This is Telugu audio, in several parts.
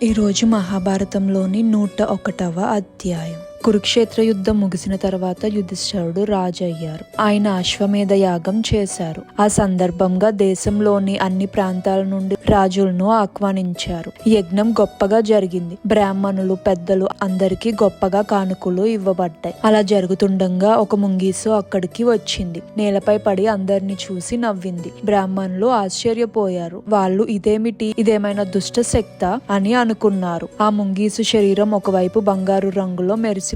ఈరోజు మహాభారతంలోని 101వ అధ్యాయం. కురుక్షేత్ర యుద్ధం ముగిసిన తర్వాత యుధిష్ఠిరుడు రాజు అయ్యారు. ఆయన అశ్వమేధ యాగం చేశారు. ఆ సందర్భంగా దేశంలోని అన్ని ప్రాంతాల నుండి రాజులను ఆహ్వానించారు. యజ్ఞం గొప్పగా జరిగింది. బ్రాహ్మణులు, పెద్దలు అందరికీ గొప్పగా కానుకలు ఇవ్వబడ్డాయి. అలా జరుగుతుండగా ఒక ముంగీసు అక్కడికి వచ్చింది. నేలపై పడి అందరిని చూసి నవ్వింది. బ్రాహ్మణులు ఆశ్చర్యపోయారు. వాళ్ళు ఇదేమైనా దుష్ట శక్తా అని అనుకున్నారు. ఆ ముంగీసు శరీరం ఒకవైపు బంగారు రంగులో మెరిసిపోతుంది.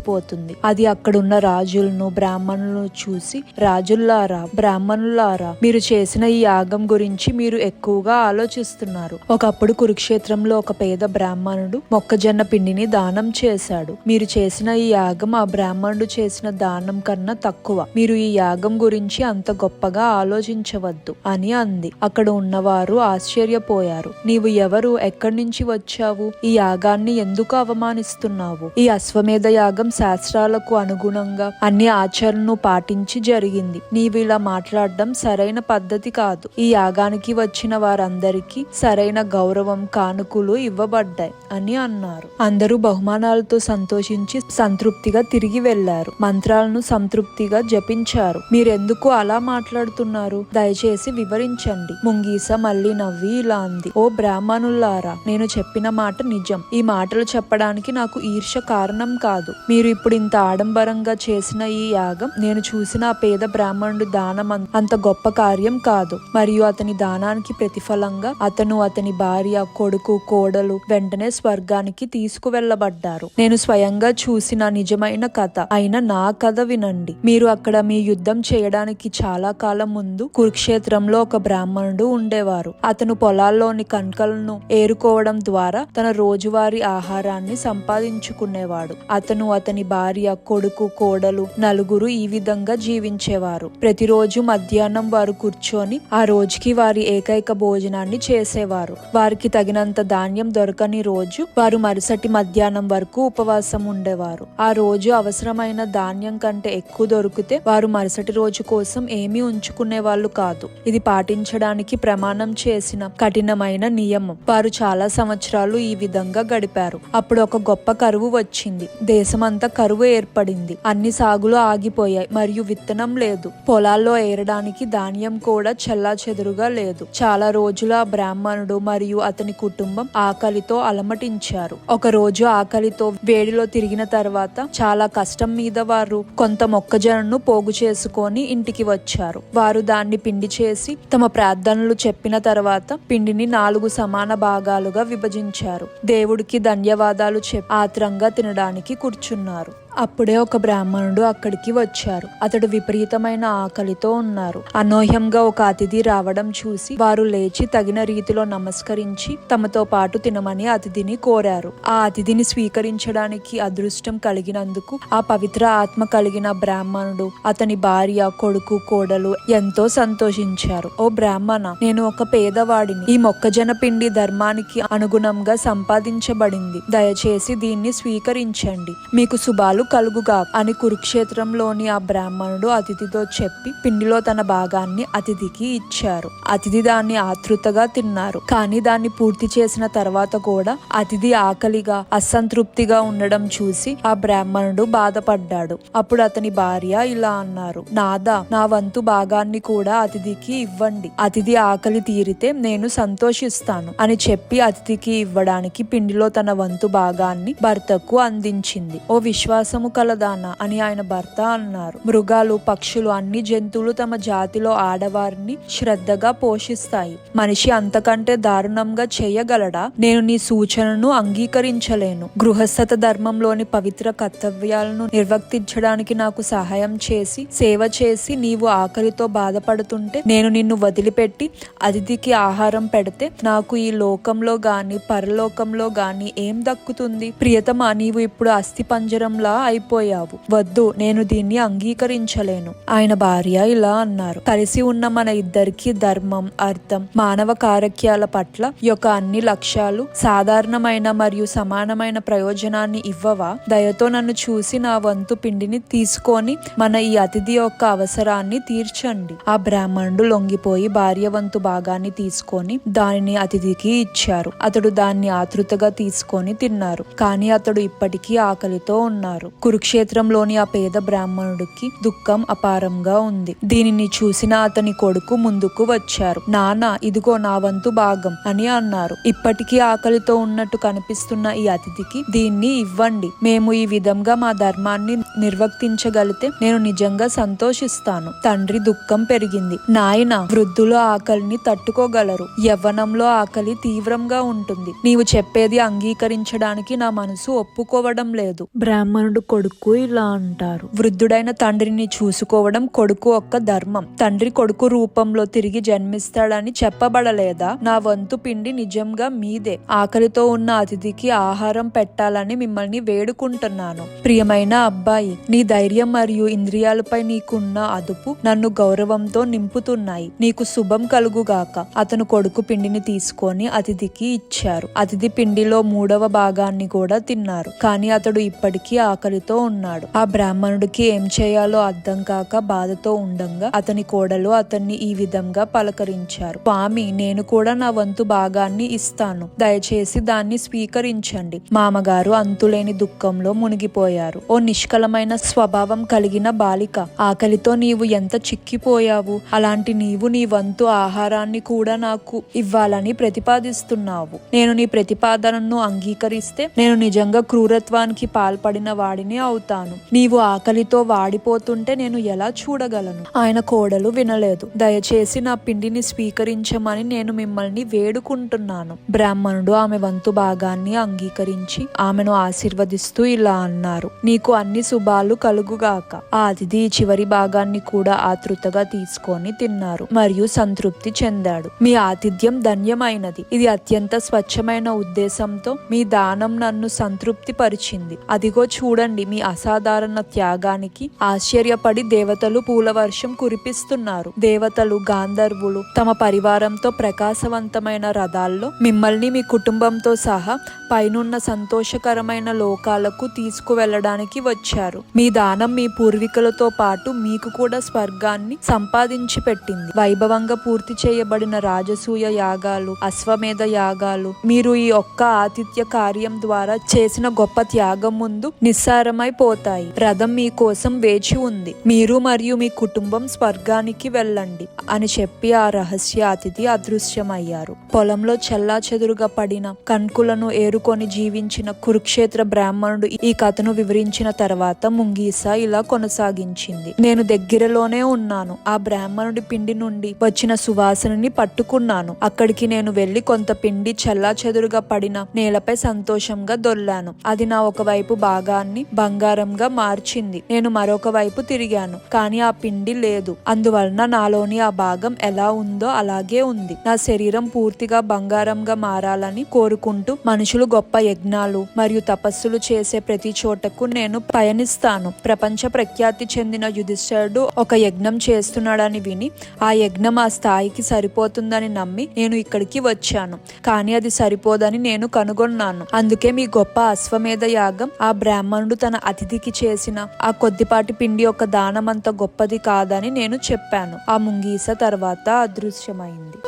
అది అక్కడున్న రాజులను, బ్రాహ్మణులను చూసి, రాజుల్లారా, బ్రాహ్మణులారా, మీరు చేసిన ఈ యాగం గురించి మీరు ఎక్కువగా ఆలోచిస్తున్నారు. ఒకప్పుడు కురుక్షేత్రంలో ఒక పేద బ్రాహ్మణుడు మొక్కజొన్న పిండిని దానం చేశాడు. మీరు చేసిన ఈ యాగం ఆ బ్రాహ్మణుడు చేసిన దానం కన్నా తక్కువ. మీరు ఈ యాగం గురించి అంత గొప్పగా ఆలోచించవద్దు అని అంది. అక్కడ ఉన్నవారు ఆశ్చర్యపోయారు. నీవు ఎవరు? ఎక్కడి నుంచి వచ్చావు? ఈ యాగాన్ని ఎందుకు అవమానిస్తున్నావు? ఈ అశ్వమేధ యాగం శాస్త్రాలకు అనుగుణంగా అన్ని ఆచరణను పాటించి జరిగింది. నీవు ఇలా మాట్లాడడం సరైన పద్ధతి కాదు. ఈ యాగానికి వచ్చిన వారందరికీ సరైన గౌరవం, కానుకలు ఇవ్వబడ్డాయి అని అన్నారు. అందరూ బహుమానాలతో సంతోషించి సంతృప్తిగా తిరిగి వెళ్లారు. మంత్రాలను సంతృప్తిగా జపించారు. మీరెందుకు అలా మాట్లాడుతున్నారు? దయచేసి వివరించండి. ముంగీస మళ్ళీ నవ్వి ఇలా అంది. ఓ బ్రాహ్మణులారా, నేను చెప్పిన మాట నిజం. ఈ మాటలు చెప్పడానికి నాకు ఈర్ష్య కారణం కాదు. మీరు ఇప్పుడు ఇంత ఆడంబరంగా చేసిన ఈ యాగం నేను చూసిన ఆ పేద బ్రాహ్మణుడి దానం అంత గొప్ప కార్యం కాదు. మరియు అతని దానానికి ప్రతిఫలంగా అతను, అతని భార్య, కొడుకు, కోడలు వెంటనే స్వర్గానికి తీసుకువెళ్లబడ్డారు. నేను స్వయంగా చూసిన నిజమైన కథ అయిన నా కథ వినండి. మీరు అక్కడ మీ యుద్ధం చేయడానికి చాలా కాలం ముందు కురుక్షేత్రంలో ఒక బ్రాహ్మణుడు ఉండేవారు. అతను పొలాల్లోని కణకలను ఏరుకోవడం ద్వారా తన రోజువారీ ఆహారాన్ని సంపాదించుకునేవాడు. అతను, అతని భార్య, కొడుకు, కోడలు నలుగురు ఈ విధంగా జీవించేవారు. ప్రతిరోజు మధ్యాహ్నం వారు కూర్చొని ఆ రోజుకి వారి ఏకైక భోజనాన్ని చేసేవారు. వారికి తగినంత ధాన్యం దొరకని రోజు వారు మరుసటి మధ్యాహ్నం వరకు ఉపవాసం ఉండేవారు. ఆ రోజు అవసరమైన ధాన్యం కంటే ఎక్కువ దొరికితే వారు మరుసటి రోజు కోసం ఏమీ ఉంచుకునే వాళ్ళు కాదు. ఇది పాటించడానికి ప్రమాణం చేసిన కఠినమైన నియమం. వారు చాలా సంవత్సరాలు ఈ విధంగా గడిపారు. అప్పుడు ఒక గొప్ప కరువు వచ్చింది. దేశమంతా కరువు ఏర్పడింది. అన్ని సాగులు ఆగిపోయాయి మరియు విత్తనం లేదు. పొలాల్లో ఏరడానికి ధాన్యం కూడా చెల్లాచెదురుగా లేదు. చాలా రోజులు ఆ బ్రాహ్మణుడు మరియు అతని కుటుంబం ఆకలితో అలమటించారు. ఒక రోజు ఆకలితో వేడిలో తిరిగిన తర్వాత చాలా కష్టం మీద వారు కొంత మొక్కజొన్నను పోగు చేసుకొని ఇంటికి వచ్చారు. వారు దాన్ని పిండి చేసి తమ ప్రార్థనలు చెప్పిన తర్వాత పిండిని 4 సమాన భాగాలుగా విభజించారు. దేవుడికి ధన్యవాదాలు చెప్పి ఆత్రంగా తినడానికి కూర్చున్నారు. అప్పుడే ఒక బ్రాహ్మణుడు అక్కడికి వచ్చారు. అతడు విపరీతమైన ఆకలితో ఉన్నారు. అనూహ్యంగా ఒక అతిథి రావడం చూసి వారు లేచి తగిన రీతిలో నమస్కరించి తమతో పాటు తినమని అతిథిని కోరారు. ఆ అతిథిని స్వీకరించడానికి అదృష్టం కలిగినందుకు ఆ పవిత్ర ఆత్మ కలిగిన బ్రాహ్మణుడు, అతని భార్య, కొడుకు, కోడలు ఎంతో సంతోషించారు. ఓ బ్రాహ్మణ, నేను ఒక పేదవాడిని. ఈ మొక్కజొన్న పిండి ధర్మానికి అనుగుణంగా సంపాదించబడింది. దయచేసి దీన్ని స్వీకరించండి. మీకు శుభాలు కలుగుగా అని కురుక్షేత్రంలోని ఆ బ్రాహ్మణుడు అతిథితో చెప్పి పిండిలో తన భాగాన్ని అతిథికి ఇచ్చారు. అతిథి దాన్ని ఆతృతగా తిన్నారు. కానీ దాన్ని పూర్తి చేసిన తర్వాత కూడా అతిథి ఆకలిగా, అసంతృప్తిగా ఉండడం చూసి ఆ బ్రాహ్మణుడు బాధపడ్డాడు. అప్పుడు అతని భార్య ఇలా అన్నారు. నాదా, నా వంతు భాగాన్ని కూడా అతిథికి ఇవ్వండి. అతిథి ఆకలి తీరితే నేను సంతోషిస్తాను అని చెప్పి అతిథికి ఇవ్వడానికి పిండిలో తన వంతు భాగాన్ని భర్తకు అందించింది. ఓ విశ్వాసము కలదానా అని ఆయన భర్త అన్నారు. మృగాలు, పక్షులు, అన్ని జంతువులు తమ జాతిలో ఆడవారిని శ్రద్ధగా పోషిస్తాయి. మనిషి అంతకంటే దారుణంగా చేయగలడా? నేను నీ సూచనను అంగీకరించలేను. గృహస్థత ధర్మంలోని పవిత్ర కర్తవ్యాలను నిర్వర్తించడానికి నాకు సహాయం చేసి సేవ చేసి నీవు ఆకలితో బాధపడుతుంటే నేను నిన్ను వదిలిపెట్టి అతిథికి ఆహారం పెడితే నాకు ఈ లోకంలో గాని పరలోకంలో గాని ఏం దక్కుతుంది? ప్రియతమా, నీవు ఇప్పుడు అస్థి పంజరంలా అయిపోయావు. వద్దు, నేను దీన్ని అంగీకరించలేను. ఆయన భార్య ఇలా అన్నారు, కలిసి ఉన్న మన ఇద్దరికి ధర్మం, అర్థం, మానవ కార్యక్యాల పట్ల యొక్క అన్ని లక్ష్యాలు సాధారణమైన మరియు సమానమైన ప్రయోజనాన్ని ఇవ్వవా? దయతో నన్ను చూసి నా వంతు పిండిని తీసుకొని మన ఈ అతిథి యొక్క అవసరాన్ని తీర్చండి. ఆ బ్రాహ్మణుడు లొంగిపోయి భార్య వంతు భాగాన్ని తీసుకొని దానిని అతిథికి ఇచ్చారు. అతడు దాన్ని ఆతృతగా తీసుకొని తిన్నారు. కానీ అతడు ఇప్పటికీ ఆకలితో ఉన్నారు. కురుక్షేత్రంలోని ఆ పేద బ్రాహ్మణుడికి దుఃఖం అపారంగా ఉంది. దీనిని చూసిన అతని కొడుకు ముందుకు వచ్చారు. నాన్న, ఇదిగో నా వంతు భాగం అని అన్నారు. ఇప్పటికీ ఆకలితో ఉన్నట్టు కనిపిస్తున్న ఈ అతిథికి దీన్ని ఇవ్వండి. మేము ఈ విధంగా మా ధర్మాన్ని నిర్వర్తించగలిగితే నేను నిజంగా సంతోషిస్తాను. తండ్రి దుఃఖం పెరిగింది. నాయన, వృద్ధుల ఆకలిని తట్టుకోగలరు, యవ్వనంలో ఆకలి తీవ్రంగా ఉంటుంది. నీవు చెప్పేది అంగీకరించడానికి నా మనసు ఒప్పుకోవడం లేదు. బ్రాహ్మణుడు కొడుకు ఇలా అంటారు, వృద్ధుడైన తండ్రిని చూసుకోవడం కొడుకు ఒక్క ధర్మం. తండ్రి కొడుకు రూపంలో తిరిగి జన్మిస్తాడని చెప్పబడలేదా? నా వంతు పిండి నిజంగా మీదే. ఆకలితో ఉన్న అతిథికి ఆహారం పెట్టాలని మిమ్మల్ని వేడుకుంటున్నాను. ప్రియమైన అబ్బాయి, నీ ధైర్యం మరియు ఇంద్రియాలపై నీకున్న అదుపు నన్ను గౌరవంతో నింపుతున్నాయి. నీకు శుభం కలుగుగాక. అతను కొడుకు పిండిని తీసుకొని అతిథికి ఇచ్చారు. అతిథి పిండిలో 3వ భాగాన్ని కూడా తిన్నారు. కానీ అతడు ఇప్పటికీ ఆకలితో ఉన్నాడు. ఆ బ్రాహ్మణుడికి ఏం చేయాలో అర్థం కాక బాధతో ఉండంగా అతని కోడలు అతన్ని ఈ విధంగా పలకరించారు, స్వామి, నేను కూడా నా వంతు భాగాన్ని ఇస్తాను. దయచేసి దాన్ని స్వీకరించండి. మామగారు అంతులేని దుఃఖంలో మునిగిపోయారు. ఓ నిష్కలమైన స్వభావం కలిగిన బాలిక, ఆకలితో నీవు ఎంత చిక్కిపోయావు. అలాంటి నీవు నీ వంతు ఆహారాన్ని కూడా నాకు ఇవ్వాలని ప్రతిపాదిస్తున్నావు. నేను నీ ప్రతిపాదనను అంగీకరిస్తే నేను నిజంగా క్రూరత్వానికి పాల్పడిన వాడిని అవుతాను. నీవు ఆకలితో వాడిపోతుంటే నేను ఎలా చూడగలను? ఆయన కోడలు వినలేదు. దయచేసి నా పిండిని స్వీకరించమని నేను మిమ్మల్ని వేడుకుంటున్నాను. బ్రాహ్మణుడు ఆమె వంతు భాగాన్ని అంగీకరించి ఆమెను ఆశీర్వదిస్తూ ఇలా అన్నారు, నీకు అన్ని శుభాలు కలుగుగాక. ఆ అతిథి చివరి భాగాన్ని కూడా ఆతృతగా తీసుకొని తిన్నారు మరియు సంతృప్తి చెందాడు. మీ ఆతిథ్యం ధన్యమైనది. ఇది అత్యంత స్వచ్ఛమైన ఉద్దేశంతో మీ దానం నన్ను సంతృప్తి పరిచింది. అదిగో చూడండి, మీ అసాధారణ త్యాగానికి ఆశ్చర్యపడి దేవతలు పూలవర్షం కురిపిస్తున్నారు. దేవతలు, గాంధర్వులు తమ పరివారంతో ప్రకాశవంతమైన రథాల్లో మిమ్మల్ని మీ కుటుంబంతో సహా పైనున్న సంతోషకరమైన లోకాలకు తీసుకువెళ్ళడానికి వచ్చారు. మీ దానం మీ పూర్వీకులతో పాటు మీకు కూడా స్వర్గాన్ని సంపాదించి పెట్టింది. వైభవంగా పూర్తి చేయబడిన రాజసూయ యాగాలు, అశ్వమేధ యాగాలు మీరు ఈ ఒక్క ఆతిథ్య కార్యం ద్వారా చేసిన గొప్ప త్యాగం ముందు నిస్సారమైపోతాయి. రథం మీ కోసం వేచి ఉంది. మీరు మరియు మీ కుటుంబం స్వర్గానికి వెళ్ళండి అని చెప్పి ఆ రహస్య అతిథి అదృశ్యమయ్యారు. పొలంలో చెల్లాచెదురుగా పడిన కణ్కులను ఏరుకొని జీవించిన కురుక్షేత్ర బ్రాహ్మణుడు ఈ కథను వివరించిన తర్వాత ముంగీస ఇలా కొనసాగించింది, నేను దగ్గరలోనే ఉన్నాను. ఆ బ్రాహ్మణుడి పిండి నుండి వచ్చిన సువాసనని పట్టుకున్నాను. అక్కడికి నేను వెళ్లి కొంత పిండి చెల్లాచెదురుగా పడిన నేలపై సంతోషంగా దొర్లాను. అది నా ఒకవైపు భాగాన్ని బంగారంగా మార్చింది. నేను మరొక వైపు తిరిగాను, కానీ ఆ పిండి లేదు. అందువలన నాలోని ఆ భాగం ఎలా ఉందో అలాగే ఉంది. నా శరీరం పూర్తిగా బంగారంగా మారాలని కోరుకుంటూ మనుషులు గొప్ప యజ్ఞాలు మరియు తపస్సులు చేసే ప్రతి చోటకు నేను పయనిస్తాను. ప్రపంచ ప్రఖ్యాతి చెందిన యుధిష్ఠిరుడు ఒక యజ్ఞం చేస్తున్నాడని విని ఆ యజ్ఞం ఆ స్థాయికి సరిపోతుందని నమ్మి నేను ఇక్కడికి వచ్చాను. కానీ అది సరిపోదని నేను కనుగొన్నాను. అందుకే మీ గొప్ప అశ్వమేధ యాగం ఆ బ్రాహ్మణుడు తన అతిథికి చేసిన ఆ కొద్దిపాటి పిండి యొక్క దానం అంత గొప్పది కాదని నేను చెప్పాను. ఆ ముంగీస తర్వాత అదృశ్యమైంది.